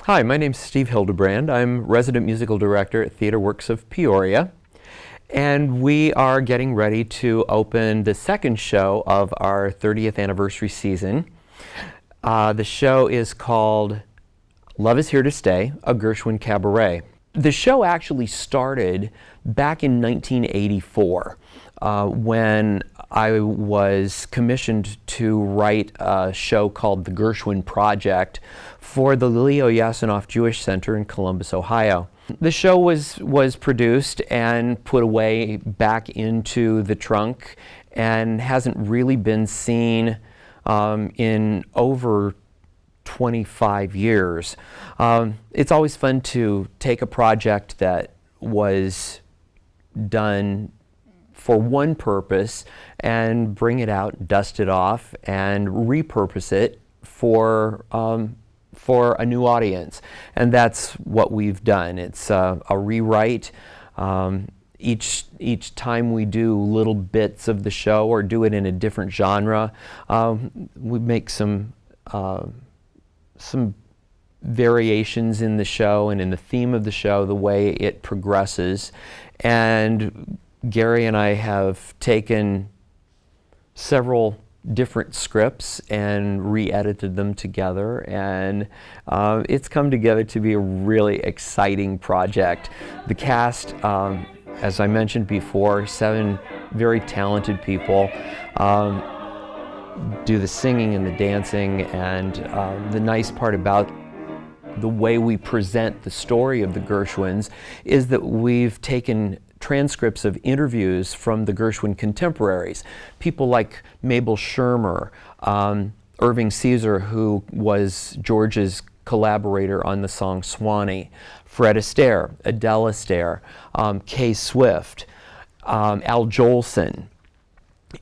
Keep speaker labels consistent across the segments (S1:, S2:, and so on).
S1: Hi, my name's Steve Hilderbrand. I'm resident musical director at Theatre Works of Peoria, and we are getting ready to open the second show of our 30th anniversary season. The show is called Love Is Here to Stay, a Gershwin Cabaret. The show actually started back in 1984 when I was commissioned to write a show called The Gershwin Project for the Leo Yasinoff Jewish Center in Columbus, Ohio. The show was produced and put away back into the trunk and hasn't really been seen in over 25 years. It's always fun to take a project that was done for one purpose and bring it out, dust it off, and repurpose it for a new audience. And that's what we've done. It's a rewrite. Each time we do little bits of the show or do it in a different genre, we make some variations in the show and in the theme of the show, the way it progresses. And Gary and I have taken several different scripts and re-edited them together, and it's come together to be a really exciting project. The cast, as I mentioned before, 7 very talented people do the singing and the dancing, and the nice part about the way we present the story of the Gershwins is that we've taken transcripts of interviews from the Gershwin contemporaries. People like Mabel Shermer, Irving Caesar, who was George's collaborator on the song Swanee, Fred Astaire, Adele Astaire, Kay Swift, Al Jolson.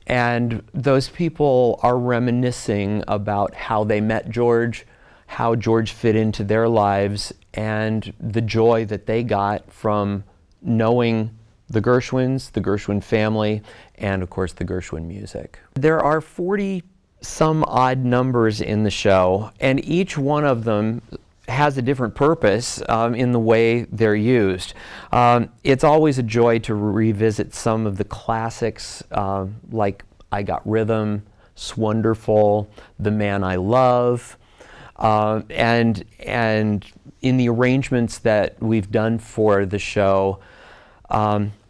S1: And those people are reminiscing about how they met George, how George fit into their lives, and the joy that they got from knowing the Gershwins, the Gershwin family, and of course the Gershwin music. There are 40 some odd numbers in the show, and each one of them has a different purpose in the way they're used. It's always a joy to revisit some of the classics like I Got Rhythm, Swonderful, The Man I Love, and in the arrangements that we've done for the show,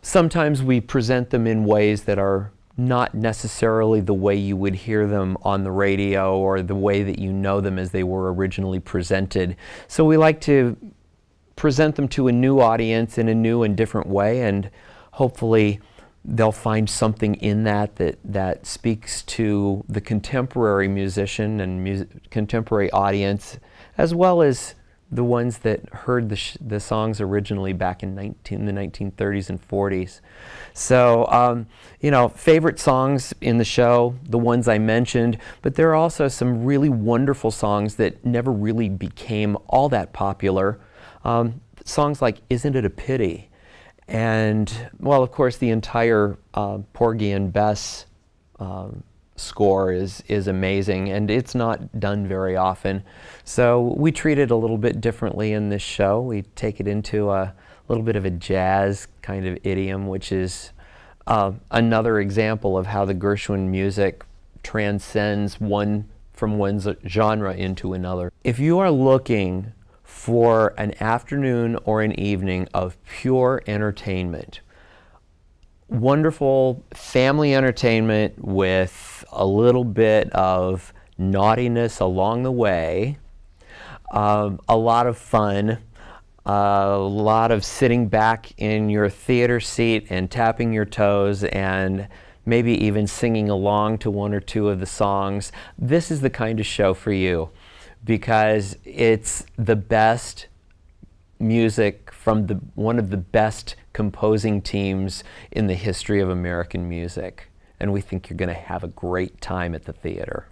S1: sometimes we present them in ways that are not necessarily the way you would hear them on the radio or the way that you know them as they were originally presented. So we like to present them to a new audience in a new and different way, and hopefully they'll find something in that speaks to the contemporary musician and contemporary audience, as well as the ones that heard the songs originally back in the 1930s and 40s. So, you know, favorite songs in the show, the ones I mentioned, but there are also some really wonderful songs that never really became all that popular. Songs like Isn't It a Pity? And, well, of course, the entire Porgy and Bess score is amazing, and it's not done very often. So we treat it a little bit differently in this show. We take it into a little bit of a jazz kind of idiom, which is another example of how the Gershwin music transcends from one genre into another. If you are looking for an afternoon or an evening of pure entertainment, wonderful family entertainment with a little bit of naughtiness along the way, a lot of fun, a lot of sitting back in your theater seat and tapping your toes and maybe even singing along to one or two of the songs. This is the kind of show for you, because it's the best music from one of the best composing teams in the history of American music. And we think you're going to have a great time at the theater.